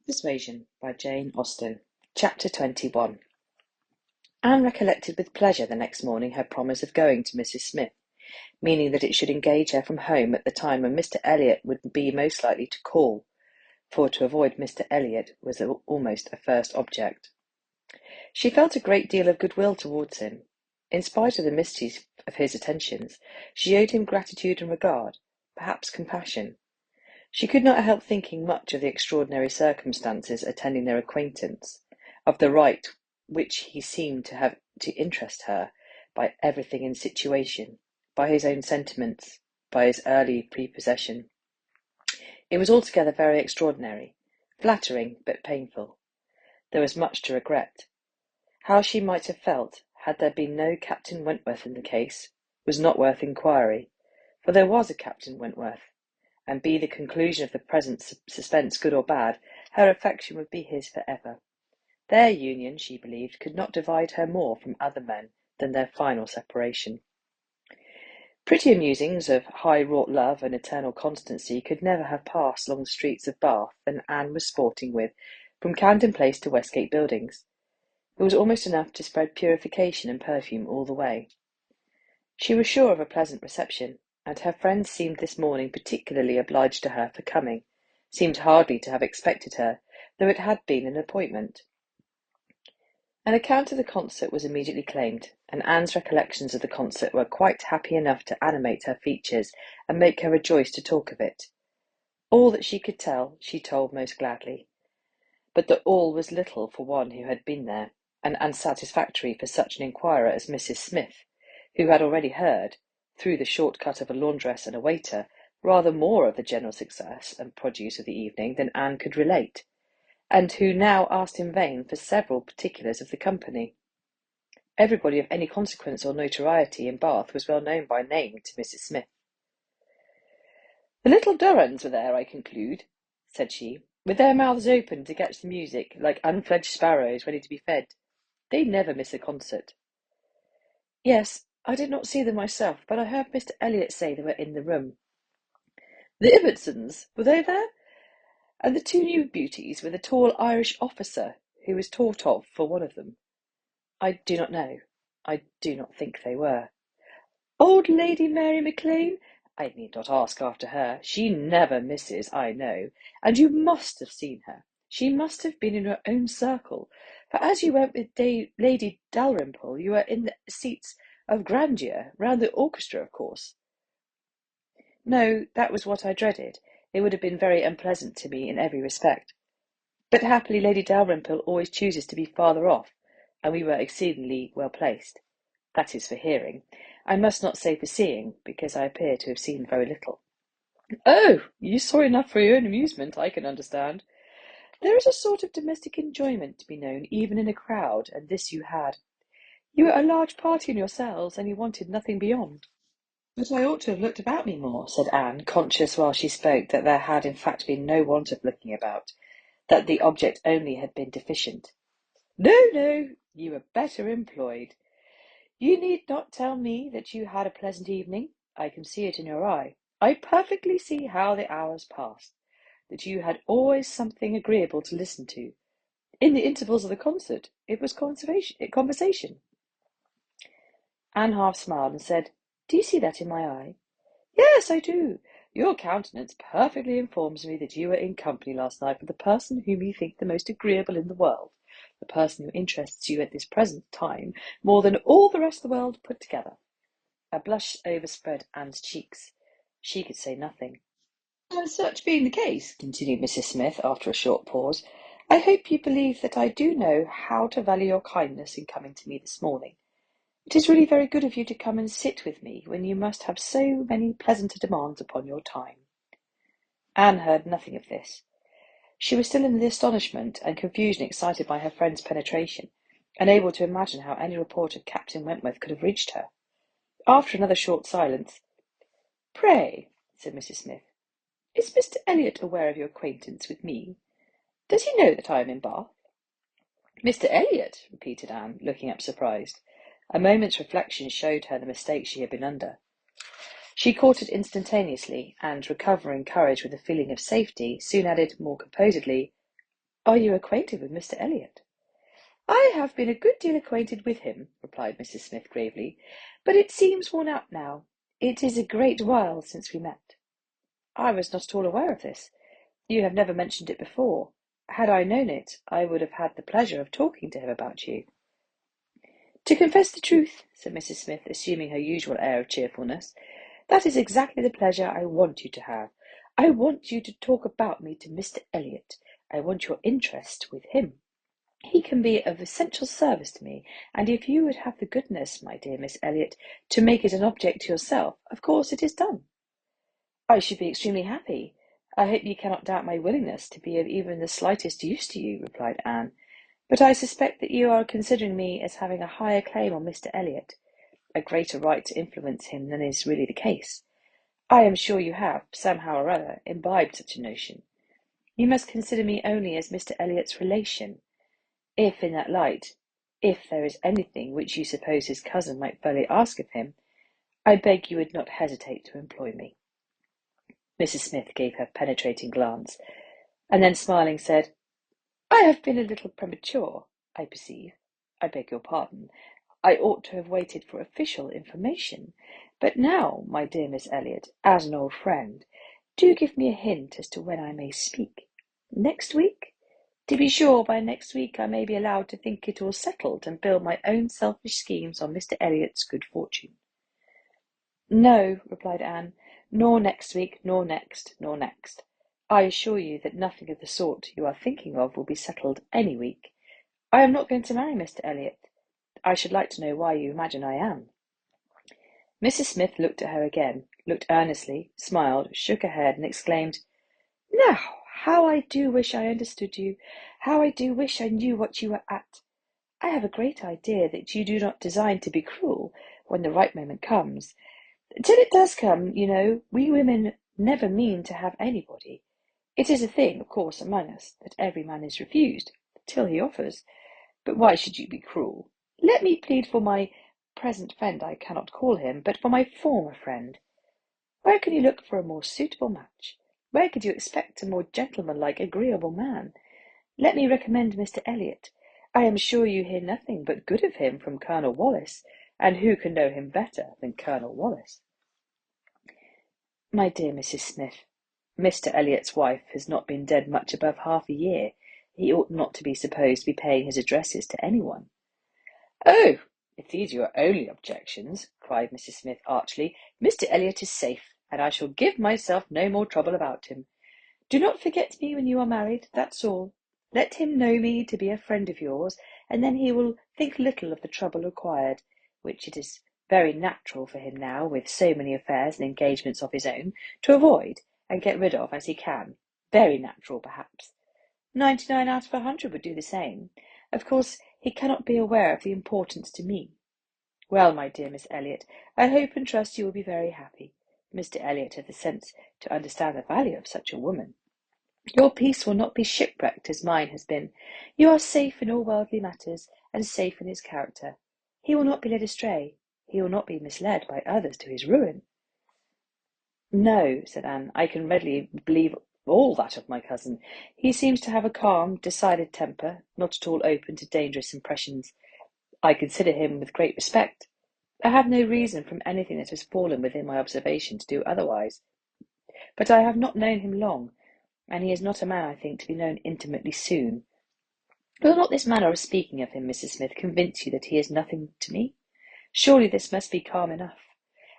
Persuasion by Jane Austen. Chapter 21. Anne recollected with pleasure the next morning her promise of going to Mrs. Smith, meaning that it should engage her from home at the time when Mr. Elliot would be most likely to call, for to avoid Mr. Elliot was almost a first object. She felt a great deal of goodwill towards him. In spite of the mischief of his attentions, she owed him gratitude and regard, perhaps compassion. She could not help thinking much of the extraordinary circumstances attending their acquaintance, of the right which he seemed to have to interest her by everything in situation, by his own sentiments, by his early prepossession. It was altogether very extraordinary, flattering, but painful. There was much to regret. How she might have felt had there been no Captain Wentworth in the case was not worth inquiry, for there was a Captain Wentworth, and be the conclusion of the present suspense good or bad, her affection would be his for ever. Their union, she believed, could not divide her more from other men than their final separation. Pretty musings of high-wrought love and eternal constancy could never have passed along the streets of Bath than Anne was sporting with from Camden Place to Westgate Buildings. It was almost enough to spread purification and perfume all the way. She was sure of a pleasant reception, and her friends seemed this morning particularly obliged to her for coming, seemed hardly to have expected her, though it had been an appointment. An account of the concert was immediately claimed, and Anne's recollections of the concert were quite happy enough to animate her features and make her rejoice to talk of it. All that she could tell, she told most gladly, but the all was little for one who had been there, and unsatisfactory for such an inquirer as Mrs. Smith, who had already heard, through the short cut of a laundress and a waiter, rather more of the general success and produce of the evening than Anne could relate, and who now asked in vain for several particulars of the company. Everybody of any consequence or notoriety in Bath was well known by name to Mrs. Smith. "The little Durhams were there, I conclude," said she, "with their mouths open to catch the music, like unfledged sparrows ready to be fed. They never miss a concert." "Yes, I did not see them myself, but I heard Mr. Elliot say they were in the room." "The Ibbotsons, were they there? And the two new beauties, with a tall Irish officer, who was taught of for one of them?" "I do not know. I do not think they were." "Old Lady Mary Maclean? I need not ask after her. She never misses, I know, and you must have seen her. She must have been in your own circle, for as you went with Lady Dalrymple, you were in the seats of grandeur, round the orchestra, of course." "No, that was what I dreaded. It would have been very unpleasant to me in every respect. But happily Lady Dalrymple always chooses to be farther off, and we were exceedingly well placed. That is for hearing. I must not say for seeing, because I appear to have seen very little." "Oh, you saw enough for your own amusement, I can understand. There is a sort of domestic enjoyment to be known even in a crowd, and this you had. You were a large party in yourselves, and you wanted nothing beyond." "But I ought to have looked about me more," said Anne, conscious while she spoke that there had in fact been no want of looking about, that the object only had been deficient. "No, no, you were better employed. You need not tell me that you had a pleasant evening. I can see it in your eye. I perfectly see how the hours passed, that you had always something agreeable to listen to. In the intervals of the concert, it was conversation." Anne half smiled and said, "Do you see that in my eye?" "Yes, I do. Your countenance perfectly informs me that you were in company last night with the person whom you think the most agreeable in the world, the person who interests you at this present time more than all the rest of the world put together." A blush overspread Anne's cheeks. She could say nothing. "And such being the case," continued Mrs. Smith, after a short pause, "I hope you believe that I do know how to value your kindness in coming to me this morning. It is really very good of you to come and sit with me when you must have so many pleasanter demands upon your time." Anne heard nothing of this. She was still in the astonishment and confusion excited by her friend's penetration, unable to imagine how any report of Captain Wentworth could have reached her. After another short silence, "Pray," said Mrs. Smith, "is Mr. Elliot aware of your acquaintance with me? Does he know that I am in Bath?" "Mr. Elliot?" repeated Anne, looking up surprised. A moment's reflection showed her the mistake she had been under. She caught it instantaneously, and, recovering courage with a feeling of safety, soon added more composedly, Are you acquainted with Mr. Elliot? I have been a good deal acquainted with him, replied Mrs. Smith gravely, but it seems worn out now. It is a great while since we met. I was not at all aware of this. You have never mentioned it before. Had I known it, I would have had the pleasure of talking to him about you. To confess the truth, said Mrs. Smith, assuming her usual air of cheerfulness, that is exactly the pleasure I want you to have. I want you to talk about me to Mr. Elliot. I want your interest with him. He can be of essential service to me, and if you would have the goodness, my dear Miss Elliot, to make it an object to yourself, of course it is done. I should be extremely happy. I hope you cannot doubt my willingness to be of even the slightest use to you, replied Anne, but I suspect that you are considering me as having a higher claim on Mr. Elliot, a greater right to influence him than is really the case. I am sure you have, somehow or other, imbibed such a notion. You must consider me only as Mr. Elliot's relation. If, in that light, if there is anything which you suppose his cousin might fairly ask of him, I beg you would not hesitate to employ me. Mrs. Smith gave her penetrating glance, and then smiling said, I have been a little premature, I perceive. I beg your pardon. I ought to have waited for official information. But now, my dear Miss Elliot, as an old friend, do give me a hint as to when I may speak. Next week? To be sure, by next week I may be allowed to think it all settled and build my own selfish schemes on Mr. Elliot's good fortune. No, replied Anne, nor next week, nor next, nor next. I assure you that nothing of the sort you are thinking of will be settled any week. I am not going to marry Mr. Elliot. I should like to know why you imagine I am. Mrs. Smith looked at her again, looked earnestly, smiled, shook her head, and exclaimed, Now, how I do wish I understood you! How I do wish I knew what you were at! I have a great idea that you do not design to be cruel when the right moment comes. Till it does come, you know, we women never mean to have anybody. It is a thing, of course, among us, that every man is refused, till he offers. But why should you be cruel? Let me plead for my present friend, I cannot call him, but for my former friend. Where can you look for a more suitable match? Where could you expect a more gentlemanlike, agreeable man? Let me recommend Mr. Elliot. I am sure you hear nothing but good of him from Colonel Wallis, and who can know him better than Colonel Wallis? My dear Mrs. Smith, Mr. Elliot's wife has not been dead much above half a year. He ought not to be supposed to be paying his addresses to anyone. Oh, if these are your only objections, cried Mrs. Smith archly, Mr. Elliot is safe, and I shall give myself no more trouble about him. Do not forget me when you are married, that's all. Let him know me to be a friend of yours, and then he will think little of the trouble required, which it is very natural for him now, with so many affairs and engagements of his own, to avoid and get rid of as he can. Very natural, perhaps. 99 out of 100 would do the same. Of course, he cannot be aware of the importance to me. Well, my dear Miss Elliot, I hope and trust you will be very happy. Mr. Elliot has the sense to understand the value of such a woman. Your peace will not be shipwrecked as mine has been. You are safe in all worldly matters, and safe in his character. He will not be led astray. He will not be misled by others to his ruin. No, said Anne, I can readily believe all that of my cousin. He seems to have a calm, decided temper, not at all open to dangerous impressions. I consider him with great respect. I have no reason from anything that has fallen within my observation to do otherwise. But I have not known him long, and he is not a man, I think, to be known intimately soon. Will not this manner of speaking of him, Mrs. Smith, convince you that he is nothing to me? Surely this must be calm enough.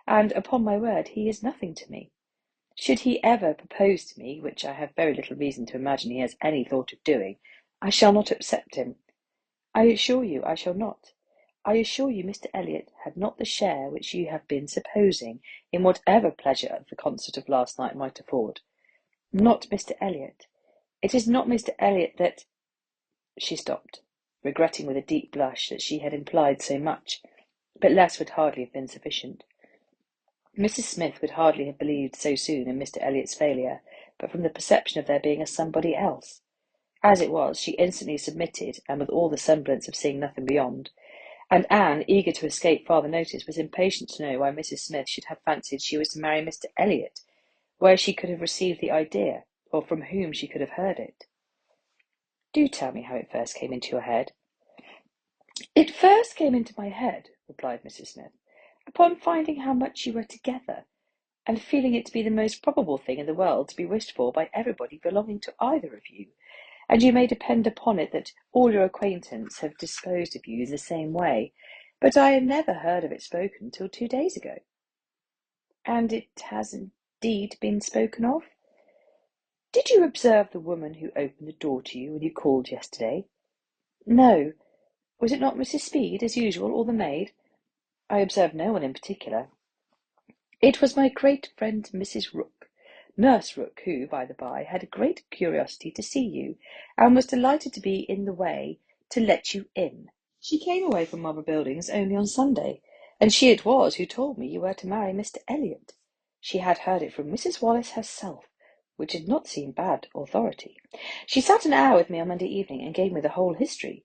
And, upon my word, he is nothing to me. Should he ever propose to me, which I have very little reason to imagine he has any thought of doing, I shall not accept him. I assure you I shall not. I assure you Mr. Elliot had not the share which you have been supposing in whatever pleasure the concert of last night might afford. Not Mr. Elliot. It is not Mr. Elliot that— She stopped, regretting with a deep blush that she had implied so much, but less would hardly have been sufficient. Mrs. Smith would hardly have believed so soon in Mr. Elliot's failure, but from the perception of there being a somebody else. As it was, she instantly submitted, and with all the semblance of seeing nothing beyond, and Anne, eager to escape farther notice, was impatient to know why Mrs. Smith should have fancied she was to marry Mr. Elliot, where she could have received the idea, or from whom she could have heard it. Do tell me how it first came into your head. It first came into my head, replied Mrs. Smith, upon finding how much you were together, and feeling it to be the most probable thing in the world to be wished for by everybody belonging to either of you. And you may depend upon it that all your acquaintance have disposed of you in the same way, but I had never heard of it spoken till 2 days ago. And it has indeed been spoken of? Did you observe the woman who opened the door to you when you called yesterday? No. Was it not Mrs. Speed, as usual, or the maid? I observed no one in particular. It was my great friend Mrs. Rook, Nurse Rook, who, by the by, had a great curiosity to see you, and was delighted to be in the way to let you in. She came away from Marlborough Buildings only on Sunday, and she it was who told me you were to marry Mr. Elliot. She had heard it from Mrs. Wallace herself, which did not seem bad authority. She sat an hour with me on Monday evening, and gave me the whole history.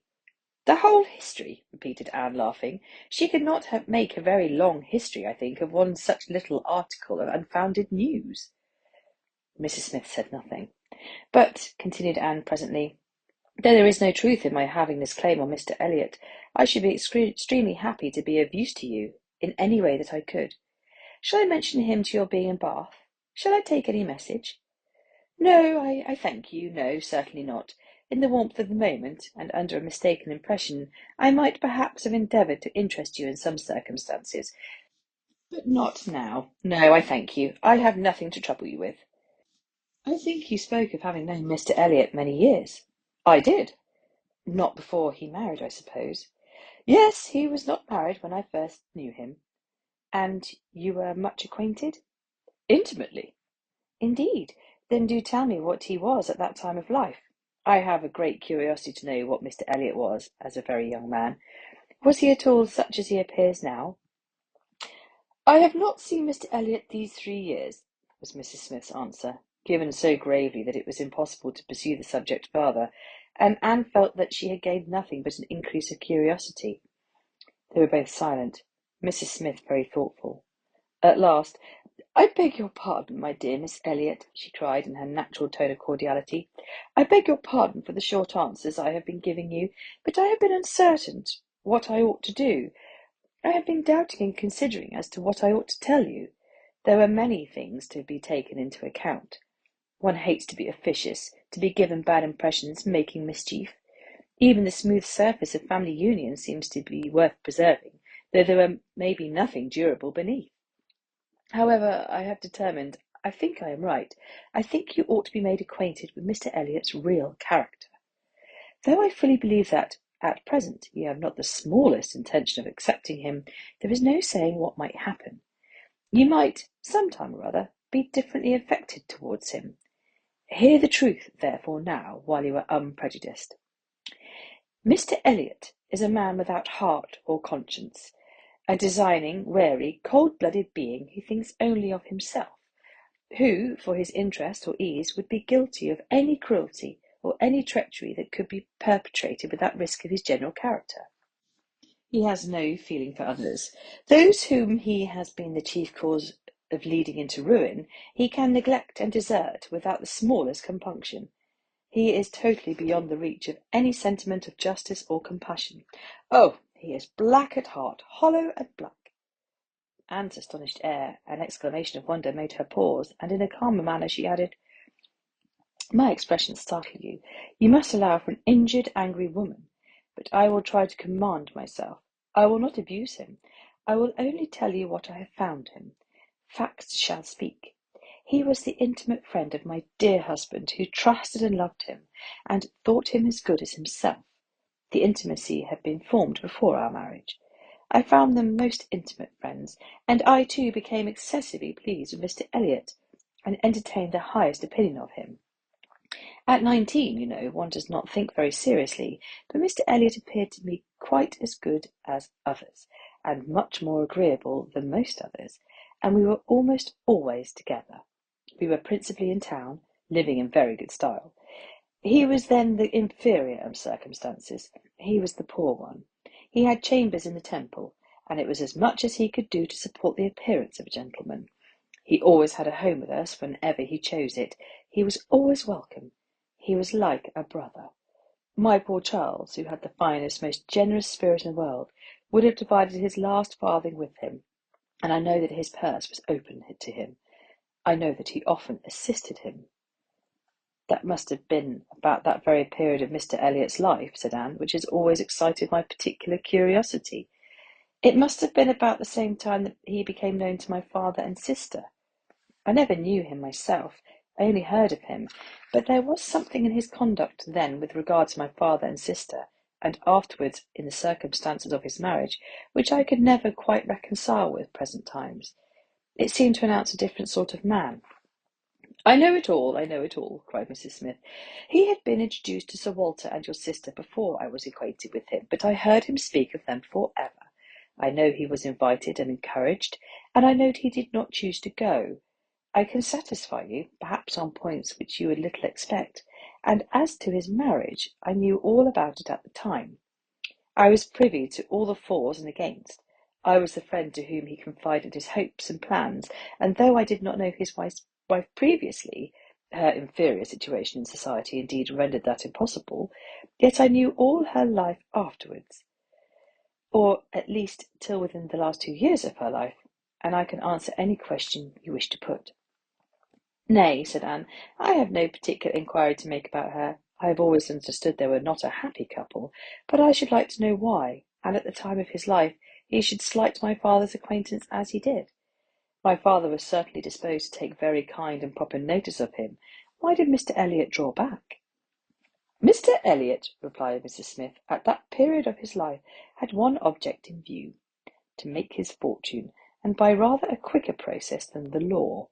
The whole history, repeated Anne, laughing. She could not make a very long history, I think, of one such little article of unfounded news. Mrs. Smith said nothing. But, continued Anne presently, though there is no truth in my having this claim on Mr. Elliot, I should be extremely happy to be of use to you in any way that I could. Shall I mention him to your being in Bath? Shall I take any message? No, I thank you. No, certainly not. In the warmth of the moment, and under a mistaken impression, I might perhaps have endeavoured to interest you in some circumstances, but not now. No, I thank you. I have nothing to trouble you with. I think you spoke of having known Mr. Elliot many years. I did. Not before he married, I suppose. Yes, he was not married when I first knew him. And you were much acquainted? Intimately. Indeed. Then do tell me what he was at that time of life. I have a great curiosity to know what Mr. Elliot was as a very young man. Was he at all such as he appears now? I have not seen Mr. Elliot these 3 years, was Mrs. Smith's answer, given so gravely that it was impossible to pursue the subject farther, and Anne felt that she had gained nothing but an increase of curiosity. They were both silent, Mrs. Smith very thoughtful. At last, I beg your pardon, my dear Miss Elliot, she cried in her natural tone of cordiality. I beg your pardon for the short answers I have been giving you, but I have been uncertain what I ought to do. I have been doubting and considering as to what I ought to tell you. There are many things to be taken into account. One hates to be officious, to be given bad impressions, making mischief. Even the smooth surface of family union seems to be worth preserving, though there may be nothing durable beneath. However, I have determined, I think I am right, I think you ought to be made acquainted with Mr. Elliot's real character. Though I fully believe that, at present, you have not the smallest intention of accepting him, there is no saying what might happen. You might, some time or other, be differently affected towards him. Hear the truth, therefore, now, while you are unprejudiced. Mr. Elliot is a man without heart or conscience, a designing, wary, cold-blooded being who thinks only of himself, who, for his interest or ease, would be guilty of any cruelty or any treachery that could be perpetrated without risk of his general character. He has no feeling for others. Those whom he has been the chief cause of leading into ruin, he can neglect and desert without the smallest compunction. He is totally beyond the reach of any sentiment of justice or compassion. Oh, he is black at heart, hollow and black. Anne's astonished air, an exclamation of wonder, made her pause, and in a calmer manner she added, My expressions startle you. You must allow for an injured, angry woman. But I will try to command myself. I will not abuse him. I will only tell you what I have found him. Facts shall speak. He was the intimate friend of my dear husband, who trusted and loved him, and thought him as good as himself. The intimacy had been formed before our marriage. I found them most intimate friends, and I too became excessively pleased with Mr. Elliot, and entertained the highest opinion of him. At 19, you know, one does not think very seriously, but Mr. Elliot appeared to me quite as good as others, and much more agreeable than most others, and we were almost always together. We were principally in town, living in very good style. He was then the inferior of circumstances. He was the poor one. He had chambers in the Temple, and it was as much as he could do to support the appearance of a gentleman. He always had a home with us whenever he chose it. He was always welcome. He was like a brother. My poor Charles, who had the finest, most generous spirit in the world, would have divided his last farthing with him, and I know that his purse was open to him. I know that he often assisted him. That must have been about that very period of Mr. Elliot's life, said Anne, which has always excited my particular curiosity. It must have been about the same time that he became known to my father and sister. I never knew him myself, I only heard of him, but there was something in his conduct then with regard to my father and sister, and afterwards in the circumstances of his marriage, which I could never quite reconcile with present times. It seemed to announce a different sort of man. I know it all, cried Mrs. Smith. He had been introduced to Sir Walter and your sister before I was acquainted with him, but I heard him speak of them for ever. I know he was invited and encouraged, and I know he did not choose to go. I can satisfy you, perhaps on points which you would little expect, and as to his marriage, I knew all about it at the time. I was privy to all the fors and against. I was the friend to whom he confided his hopes and plans, and though I did not know his wife previously, her inferior situation in society indeed rendered that impossible, yet I knew all her life afterwards, or at least till within the last 2 years of her life, and I can answer any question you wish to put. Nay, said Anne, I have no particular inquiry to make about her. I have always understood they were not a happy couple, but I should like to know why, and at the time of his life, he should slight my father's acquaintance as he did. My father was certainly disposed to take very kind and proper notice of him. Why did Mr. Elliot draw back? Mr. Elliot, replied Mrs. Smith, at that period of his life had one object in view, to make his fortune, and by rather a quicker process than the law.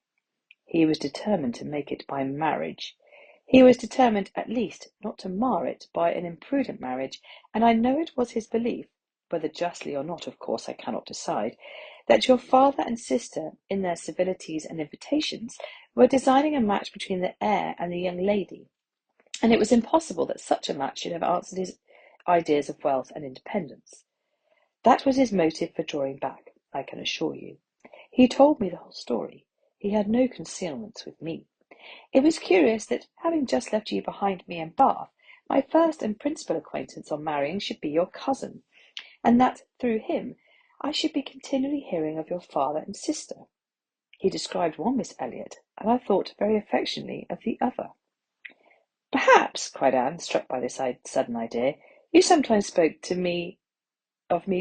He was determined to make it by marriage. He was determined, at least, not to mar it by an imprudent marriage, and I know it was his belief, whether justly or not, of course I cannot decide, that your father and sister, in their civilities and invitations, were designing a match between the heir and the young lady, and it was impossible that such a match should have answered his ideas of wealth and independence. That was his motive for drawing back, I can assure you. He told me the whole story. He had no concealments with me. It was curious that, having just left you behind me in Bath, my first and principal acquaintance on marrying should be your cousin, and that, through him, I should be continually hearing of your father and sister. He described one Miss Elliot, and I thought very affectionately of the other. Perhaps, cried Anne, struck by this sudden idea, you sometimes spoke of me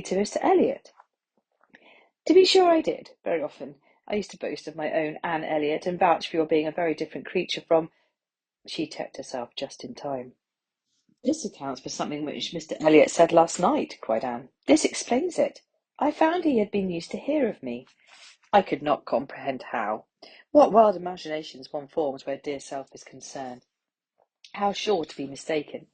to Mr. Elliot. To be sure I did, very often. I used to boast of my own Anne Elliot, and vouch for your being a very different creature from— She checked herself just in time. This accounts for something which Mr. Elliot said last night, cried Anne. This explains it. I found he had been used to hear of me. I could not comprehend how. What wild imaginations one forms where dear self is concerned. How sure to be mistaken.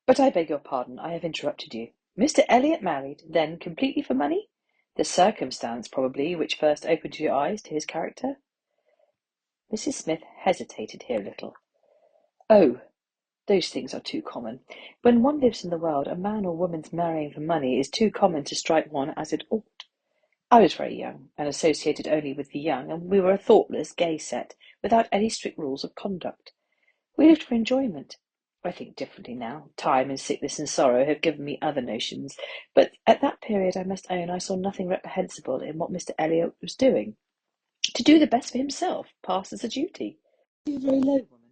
But I beg your pardon, I have interrupted you. Mr. Elliot married, then, completely for money? The circumstance, probably, which first opened your eyes to his character? Mrs. Smith hesitated here a little. Oh, those things are too common. When one lives in the world, a man or woman's marrying for money is too common to strike one as it ought. I was very young, and associated only with the young, and we were a thoughtless, gay set, without any strict rules of conduct. We lived for enjoyment. I think differently now. Time and sickness and sorrow have given me other notions, but at that period I must own I saw nothing reprehensible in what Mr. Elliot was doing. To do the best for himself passed as a duty. You a very low woman.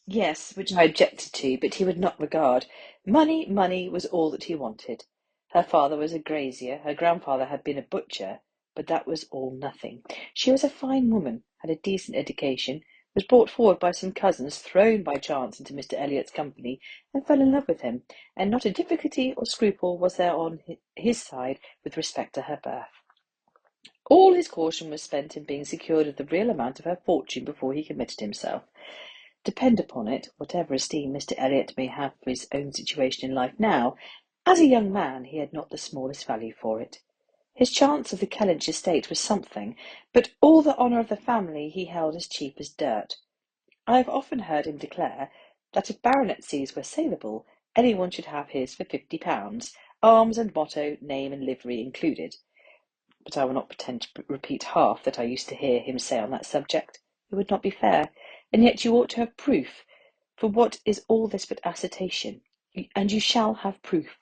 Yes, which I objected to, but he would not regard. Money was all that he wanted. Her father was a grazier, her grandfather had been a butcher, but that was all nothing. She was a fine woman, had a decent education, was brought forward by some cousins, thrown by chance into Mr. Elliot's company, and fell in love with him, and not a difficulty or scruple was there on his side with respect to her birth. All his caution was spent in being secured of the real amount of her fortune before he committed himself. Depend upon it, whatever esteem Mr. Elliot may have for his own situation in life now, as a young man he had not the smallest value for it. His chance of the Kellynch estate was something, but all the honour of the family he held as cheap as dirt. I have often heard him declare that if baronetcies were saleable, any one should have his for £50, arms and motto, name and livery included. But I will not pretend to repeat half that I used to hear him say on that subject. It would not be fair, and yet you ought to have proof. For what is all this but assertion? and you shall have proof.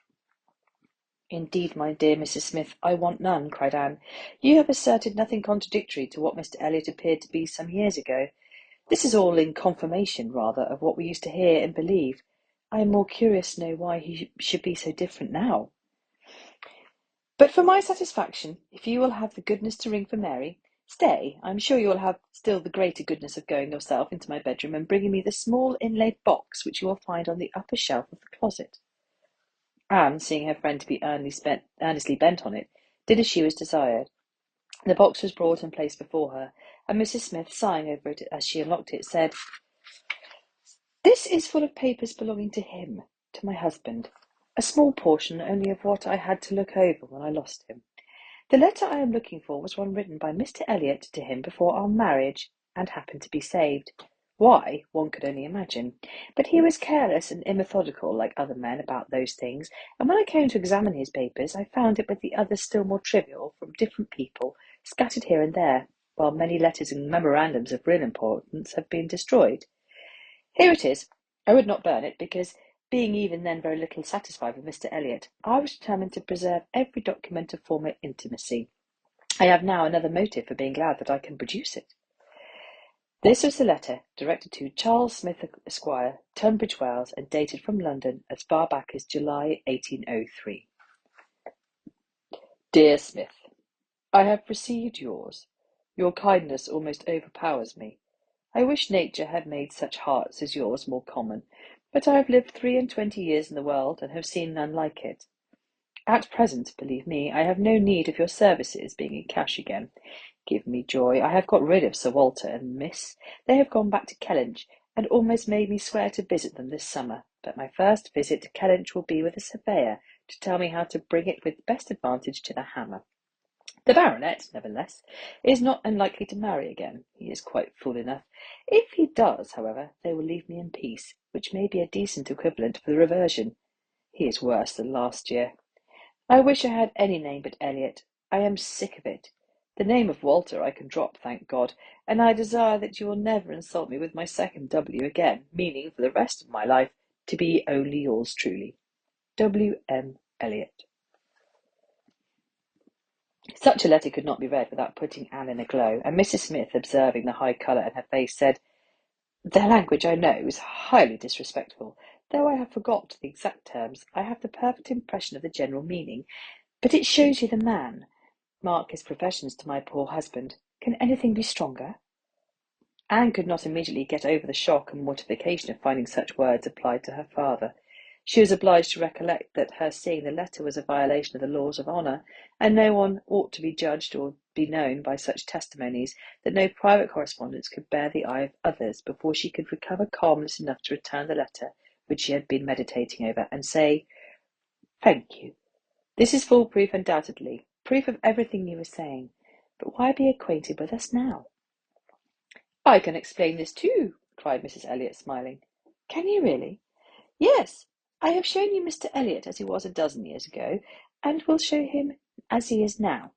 Indeed, my dear Mrs. Smith, I want none, cried Anne. You have asserted nothing contradictory to what Mr. Elliot appeared to be some years ago. This is all in confirmation, rather, of what we used to hear and believe. I am more curious to know why he should be so different now. But for my satisfaction, if you will have the goodness to ring for Mary, stay, I am sure you will have still the greater goodness of going yourself into my bedroom and bringing me the small inlaid box which you will find on the upper shelf of the closet. Anne, seeing her friend to be earnestly bent on it, did as she was desired. The box was brought and placed before her, and Mrs. Smith, sighing over it as she unlocked it, said, "This is full of papers belonging to him, to my husband, a small portion only of what I had to look over when I lost him. The letter I am looking for was one written by Mr. Elliot to him before our marriage, and happened to be saved. Why, one could only imagine. But he was careless and immethodical, like other men, about those things, and when I came to examine his papers, I found it with the others still more trivial, from different people, scattered here and there, while many letters and memorandums of real importance have been destroyed. Here it is. I would not burn it, because, being even then very little satisfied with Mr. Elliot, I was determined to preserve every document of former intimacy. I have now another motive for being glad that I can produce it." This was the letter, directed to Charles Smith, Esquire, Tunbridge Wells, and dated from London as far back as July 1803. Dear Smith, I have received yours. Your kindness almost overpowers me. I wish nature had made such hearts as yours more common, but I have lived 23 years in the world, and have seen none like it. At present, believe me, I have no need of your services, being in cash again. Give me joy. I have got rid of Sir Walter and Miss. They have gone back to Kellynch, and almost made me swear to visit them this summer. But my first visit to Kellynch will be with a surveyor, to tell me how to bring it with best advantage to the hammer. The baronet, nevertheless, is not unlikely to marry again. He is quite fool enough. If he does, however, they will leave me in peace, which may be a decent equivalent for the reversion. He is worse than last year. I wish I had any name but Elliot. I am sick of it. The name of Walter I can drop, thank God, and I desire that you will never insult me with my second W again, meaning for the rest of my life to be only yours truly, W. M. Elliot. Such a letter could not be read without putting Anne in a glow, and Mrs. Smith, observing the high colour in her face, said, "Their language, I know, is highly disrespectful. Though I have forgot the exact terms, I have the perfect impression of the general meaning. But it shows you the man. Mark his professions to my poor husband. Can anything be stronger?" Anne could not immediately get over the shock and mortification of finding such words applied to her father. She was obliged to recollect that her seeing the letter was a violation of the laws of honour, and no one ought to be judged or be known by such testimonies, that no private correspondence could bear the eye of others, before she could recover calmness enough to return the letter which she had been meditating over, and say, "Thank you. This is full proof, undoubtedly, proof of everything you were saying. But why be acquainted with us now?" "I can explain this too," cried Mrs. Elliot, smiling. "Can you really?" "Yes. I have shown you Mr. Elliot as he was a dozen years ago, and will show him as he is now.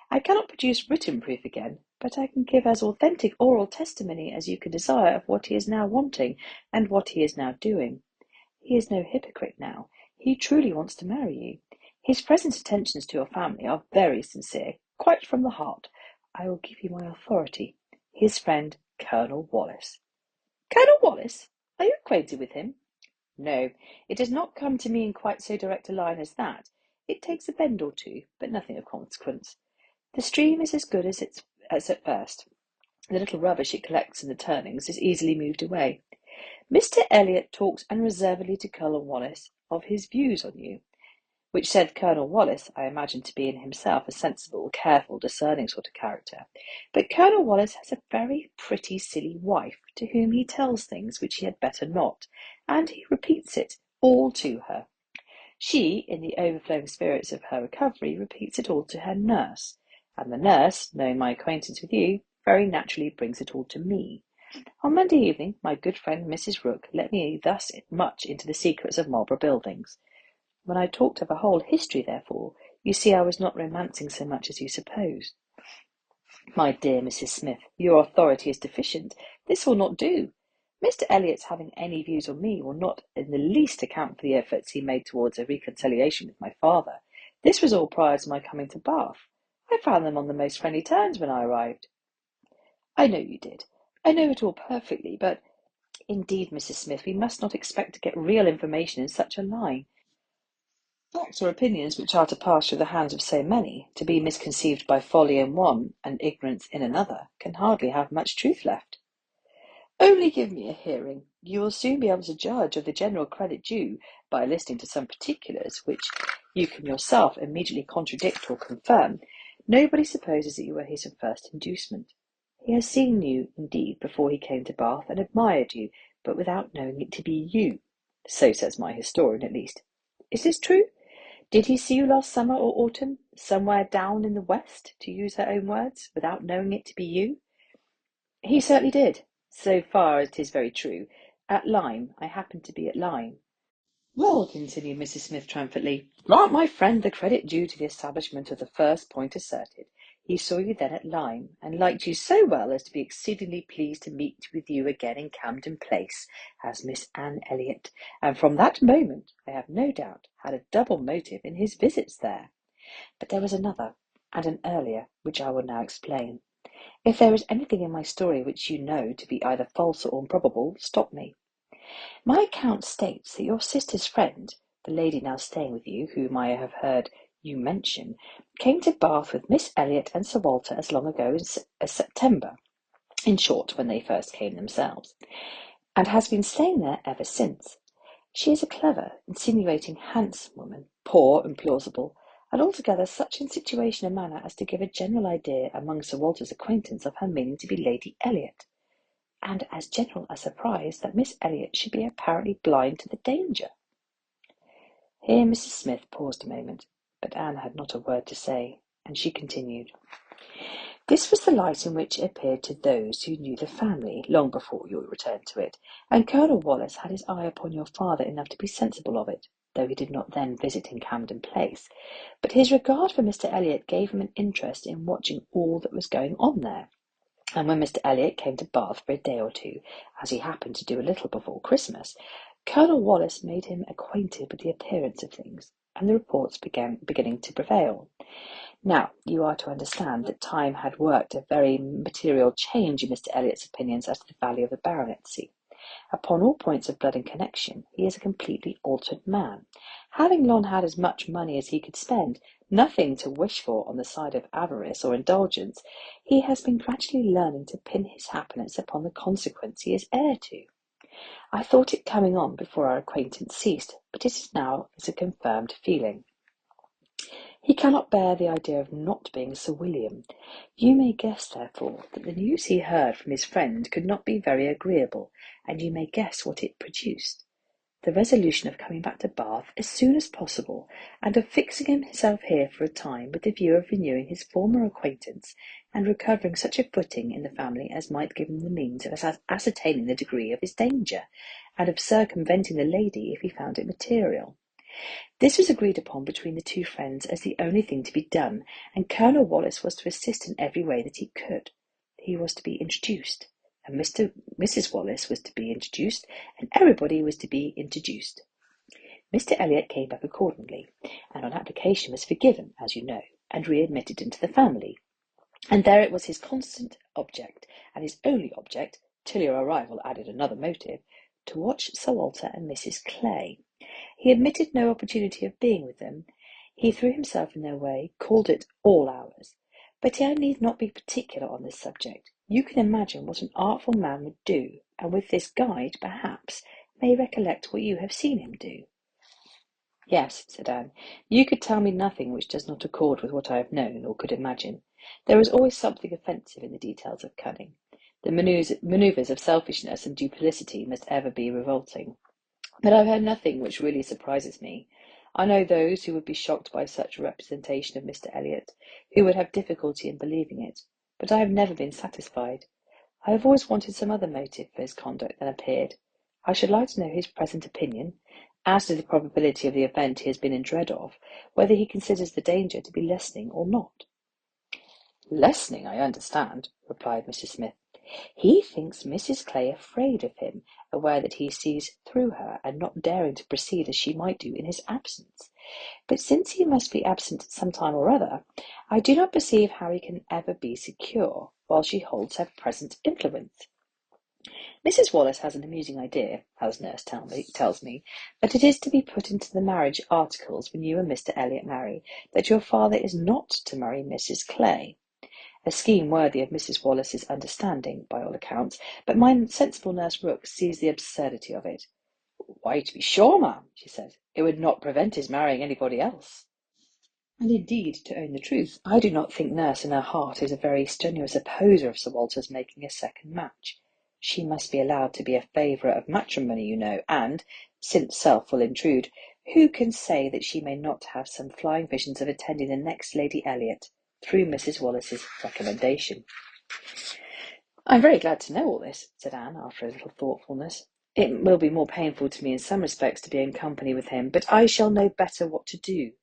I cannot produce written proof again, but I can give as authentic oral testimony as you can desire of what he is now wanting, and what he is now doing. He is no hypocrite now. He truly wants to marry you. His present attentions to your family are very sincere, quite from the heart. I will give you my authority. His friend, Colonel Wallis." "Colonel Wallis? Are you acquainted with him?" "No, it does not come to me in quite so direct a line as that. It takes a bend or two, but nothing of consequence. The stream is as good as at first. The little rubbish it collects in the turnings is easily moved away. Mr. Elliot talks unreservedly to Colonel Wallis of his views on you, which said Colonel Wallis I imagine to be in himself a sensible, careful, discerning sort of character. But Colonel Wallis has a very pretty, silly wife, to whom he tells things which he had better not, and he repeats it all to her. She, in the overflowing spirits of her recovery, repeats it all to her nurse, and the nurse, knowing my acquaintance with you, very naturally brings it all to me. On Monday evening, my good friend Mrs. Rook let me thus much into the secrets of Marlborough Buildings. When I talked of a whole history, therefore, you see I was not romancing so much as you supposed." "My dear Mrs. Smith, your authority is deficient. This will not do. Mr. Elliot's having any views on me will not in the least account for the efforts he made towards a reconciliation with my father. This was all prior to my coming to Bath. I found them on the most friendly terms when I arrived. I know you did. I know it all perfectly, but indeed, Mrs. Smith, we must not expect to get real information in such a line. Facts or opinions which are to pass through the hands of so many, to be misconceived by folly in one and ignorance in another, can hardly have much truth left. Only give me a hearing. You will soon be able to judge of the general credit due by listening to some particulars which you can yourself immediately contradict or confirm. Nobody supposes that you were his first inducement. He has seen you, indeed, before he came to Bath, and admired you, but without knowing it to be you. So says my historian, at least. Is this true? Did he see you last summer or autumn, somewhere down in the west, to use her own words, without knowing it to be you? He certainly did, so far as it is very true. At Lyme. I happened to be at Lyme. Well, continued Mrs. Smith triumphantly, grant my friend the credit due to the establishment of the first point asserted. He saw you then at Lyme, and liked you so well as to be exceedingly pleased to meet with you again in Camden Place, as Miss Anne Elliot, and from that moment, I have no doubt, had a double motive in his visits there. But there was another, and an earlier, which I will now explain. If there is anything in my story which you know to be either false or improbable, stop me. My account states that your sister's friend, the lady now staying with you, whom I have heard you mention, came to Bath with Miss Elliot and Sir Walter as long ago as September, in short, when they first came themselves, and has been staying there ever since. She is a clever, insinuating, handsome woman, poor and plausible, and altogether such in situation and manner as to give a general idea among Sir Walter's acquaintance of her meaning to be Lady Elliot, and as general a surprise that Miss Elliot should be apparently blind to the danger. Here Mrs. Smith paused a moment, but Anne had not a word to say, and she continued. This was the light in which it appeared to those who knew the family long before your return to it, and Colonel Wallis had his eye upon your father enough to be sensible of it, though he did not then visit in Camden Place. But his regard for Mr. Elliot gave him an interest in watching all that was going on there. And when Mr. Elliot came to Bath for a day or two, as he happened to do a little before Christmas, Colonel Wallis made him acquainted with the appearance of things, and the reports beginning to prevail. Now, you are to understand that time had worked a very material change in Mr. Elliot's opinions as to the value of the baronetcy. Upon all points of blood and connection, he is a completely altered man. Having long had as much money as he could spend, nothing to wish for on the side of avarice or indulgence, he has been gradually learning to pin his happiness upon the consequence he is heir to. I thought it coming on before our acquaintance ceased, but it is now a confirmed feeling. He cannot bear the idea of not being Sir William. You may guess, therefore, that the news he heard from his friend could not be very agreeable, and you may guess what it produced. The resolution of coming back to Bath as soon as possible, and of fixing himself here for a time with the view of renewing his former acquaintance, and recovering such a footing in the family as might give him the means of ascertaining the degree of his danger, and of circumventing the lady if he found it material. This was agreed upon between the two friends as the only thing to be done, and Colonel Wallis was to assist in every way that he could. He was to be introduced, and Mrs. Wallis was to be introduced, and everybody was to be introduced. Mr. Elliot came back accordingly, and on application was forgiven, as you know, and readmitted into the family. And there it was his constant object, and his only object, till your arrival added another motive, to watch Sir Walter and Mrs. Clay. He admitted no opportunity of being with them. He threw himself in their way, called it all hours. But I need not be particular on this subject. You can imagine what an artful man would do, and with this guide, perhaps, may recollect what you have seen him do. Yes, said Anne, you could tell me nothing which does not accord with what I have known or could imagine. There is always something offensive in the details of cunning. The manoeuvres of selfishness and duplicity must ever be revolting. But I have heard nothing which really surprises me. I know those who would be shocked by such a representation of Mr. Elliot, who would have difficulty in believing it, but I have never been satisfied. I have always wanted some other motive for his conduct than appeared. I should like to know his present opinion, as to the probability of the event he has been in dread of, whether he considers the danger to be lessening or not. Lessening, I understand, replied Mrs. Smith. He thinks Mrs. Clay afraid of him, aware that he sees through her, and not daring to proceed as she might do in his absence. But since he must be absent at some time or other, I do not perceive how he can ever be secure, while she holds her present influence. Mrs. Wallace has an amusing idea, as nurse tells me, that it is to be put into the marriage articles when you and Mr. Elliot marry, that your father is not to marry Mrs. Clay. A scheme worthy of Mrs. Wallace's understanding, by all accounts, but my sensible nurse Rooke sees the absurdity of it. Why, to be sure, ma'am, she says, it would not prevent his marrying anybody else. And indeed, to own the truth, I do not think nurse in her heart is a very strenuous opposer of Sir Walter's making a second match. She must be allowed to be a favourer of matrimony, you know, and, since self will intrude, who can say that she may not have some flying visions of attending the next Lady Elliot, through Mrs. Wallace's recommendation? "I'm very glad to know all this," said Anne, after a little thoughtfulness. "It will be more painful to me in some respects to be in company with him, but I shall know better what to do.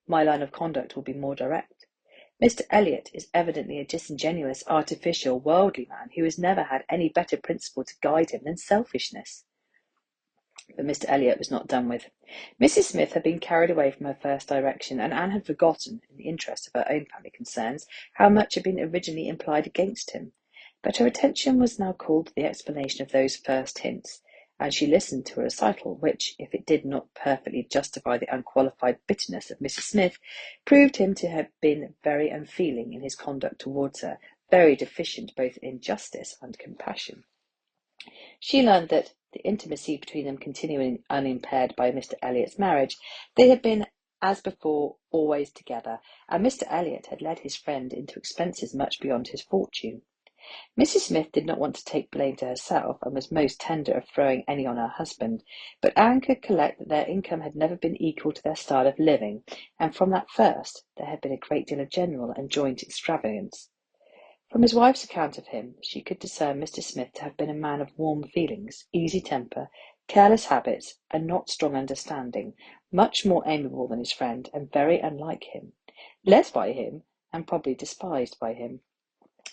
My line of conduct will be more direct. Mr. Elliot is evidently a disingenuous, artificial, worldly man who has never had any better principle to guide him than selfishness." But Mr. Elliot was not done with. Mrs. Smith had been carried away from her first direction, and Anne had forgotten, in the interest of her own family concerns, how much had been originally implied against him. But her attention was now called to the explanation of those first hints, and she listened to a recital which, if it did not perfectly justify the unqualified bitterness of Mrs. Smith, proved him to have been very unfeeling in his conduct towards her, very deficient both in justice and compassion. She learned that, the intimacy between them continuing unimpaired by Mr. Elliot's marriage, they had been, as before, always together, and Mr. Elliot had led his friend into expenses much beyond his fortune. Mrs. Smith did not want to take blame to herself, and was most tender of throwing any on her husband, but Anne could collect that their income had never been equal to their style of living, and from that first there had been a great deal of general and joint extravagance. From his wife's account of him, she could discern Mr. Smith to have been a man of warm feelings, easy temper, careless habits, and not strong understanding, much more amiable than his friend, and very unlike him, led by him, and probably despised by him.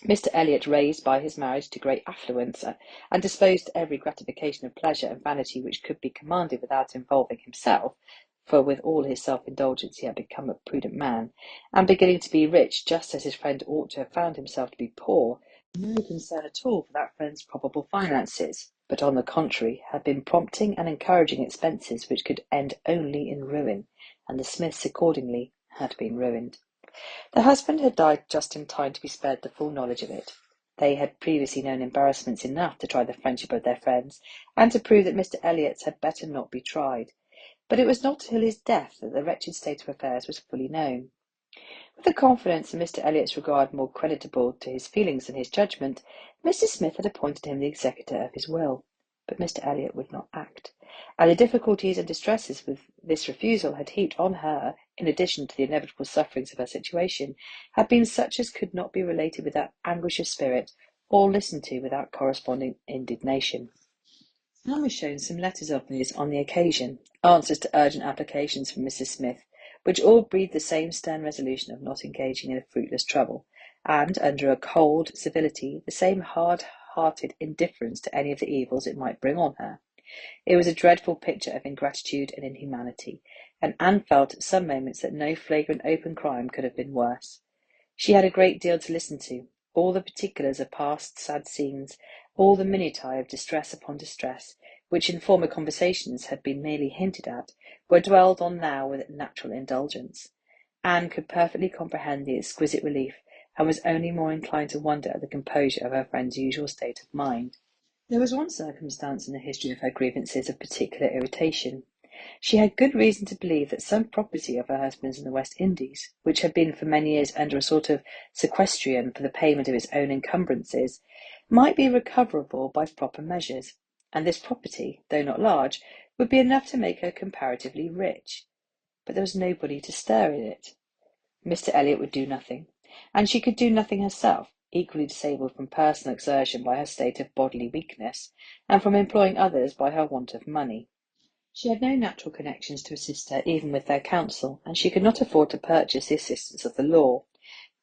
Mr. Elliot, raised by his marriage to great affluence, and disposed to every gratification of pleasure and vanity which could be commanded without involving himself, for with all his self-indulgence he had become a prudent man, and beginning to be rich just as his friend ought to have found himself to be poor, no concern at all for that friend's probable finances, but on the contrary had been prompting and encouraging expenses which could end only in ruin, and the Smiths accordingly had been ruined. The husband had died just in time to be spared the full knowledge of it. They had previously known embarrassments enough to try the friendship of their friends, and to prove that Mr. Elliot's had better not be tried. But it was not till his death that the wretched state of affairs was fully known. With the confidence in Mr. Elliot's regard more creditable to his feelings than his judgment, Mr. Smith had appointed him the executor of his will. But Mr. Elliot would not act, and the difficulties and distresses with this refusal had heaped on her, in addition to the inevitable sufferings of her situation, had been such as could not be related without anguish of spirit, or listened to without corresponding indignation. Anne was shown some letters of his on the occasion, answers to urgent applications from Mrs. Smith, which all breathed the same stern resolution of not engaging in a fruitless trouble, and, under a cold civility, the same hard-hearted indifference to any of the evils it might bring on her. It was a dreadful picture of ingratitude and inhumanity, and Anne felt at some moments that no flagrant open crime could have been worse. She had a great deal to listen to, all the particulars of past sad scenes, all the minutiae of distress upon distress, which in former conversations had been merely hinted at, were dwelled on now with natural indulgence. Anne could perfectly comprehend the exquisite relief, and was only more inclined to wonder at the composure of her friend's usual state of mind. There was one circumstance in the history of her grievances of particular irritation. She had good reason to believe that some property of her husband's in the West Indies, which had been for many years under a sort of sequestrian for the payment of his own encumbrances, might be recoverable by proper measures, and this property, though not large, would be enough to make her comparatively rich. But there was nobody to stir in it. Mr. Elliot would do nothing, and she could do nothing herself, equally disabled from personal exertion by her state of bodily weakness, and from employing others by her want of money. She had no natural connections to assist her even with their counsel, and she could not afford to purchase the assistance of the law.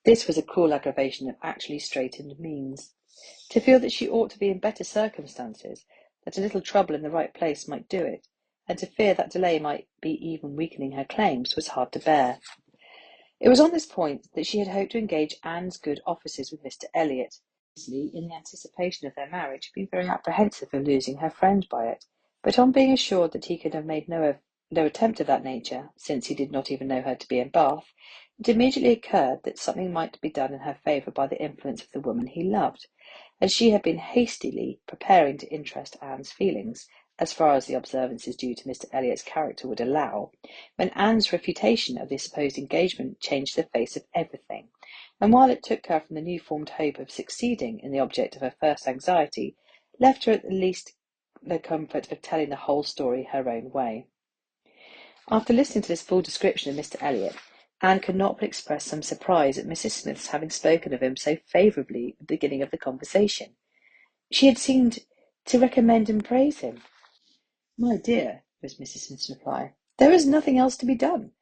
This was a cruel aggravation of actually straitened means. To feel that she ought to be in better circumstances, that a little trouble in the right place might do it, and to fear that delay might be even weakening her claims, was hard to bear. It was on this point that she had hoped to engage Anne's good offices with Mr. Elliot, in the anticipation of their marriage, being very apprehensive of losing her friend by it, but on being assured that he could have made no attempt of that nature, since he did not even know her to be in Bath, it immediately occurred that something might be done in her favour by the influence of the woman he loved, and she had been hastily preparing to interest Anne's feelings, as far as the observances due to Mr. Elliot's character would allow, when Anne's refutation of the supposed engagement changed the face of everything, and while it took her from the new-formed hope of succeeding in the object of her first anxiety, left her at least the comfort of telling the whole story her own way. After listening to this full description of Mr. Elliot, Anne could not but express some surprise at Mrs. Smith's having spoken of him so favourably at the beginning of the conversation. She had seemed to recommend and praise him. "My dear," was Mrs. Smith's reply, "there is nothing else to be done.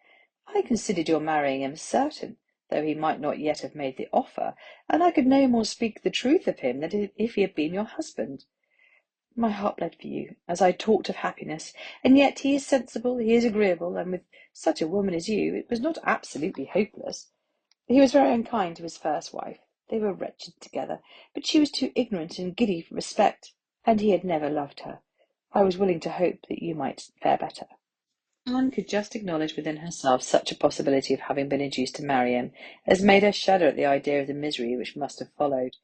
I considered your marrying him certain, though he might not yet have made the offer, and I could no more speak the truth of him than if he had been your husband. My heart bled for you, as I talked of happiness, and yet he is sensible, he is agreeable, and with such a woman as you, it was not absolutely hopeless. He was very unkind to his first wife. They were wretched together, but she was too ignorant and giddy for respect, and he had never loved her. I was willing to hope that you might fare better." Anne could just acknowledge within herself such a possibility of having been induced to marry him as made her shudder at the idea of the misery which must have followed.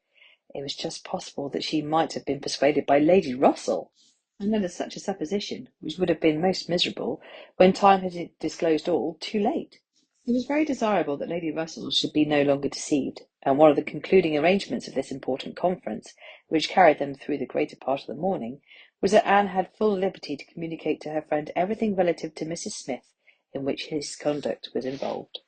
It was just possible that she might have been persuaded by Lady Russell, and under such a supposition, which would have been most miserable, when time had disclosed all, too late. It was very desirable that Lady Russell should be no longer deceived, and one of the concluding arrangements of this important conference, which carried them through the greater part of the morning, was that Anne had full liberty to communicate to her friend everything relative to Mrs. Smith in which his conduct was involved.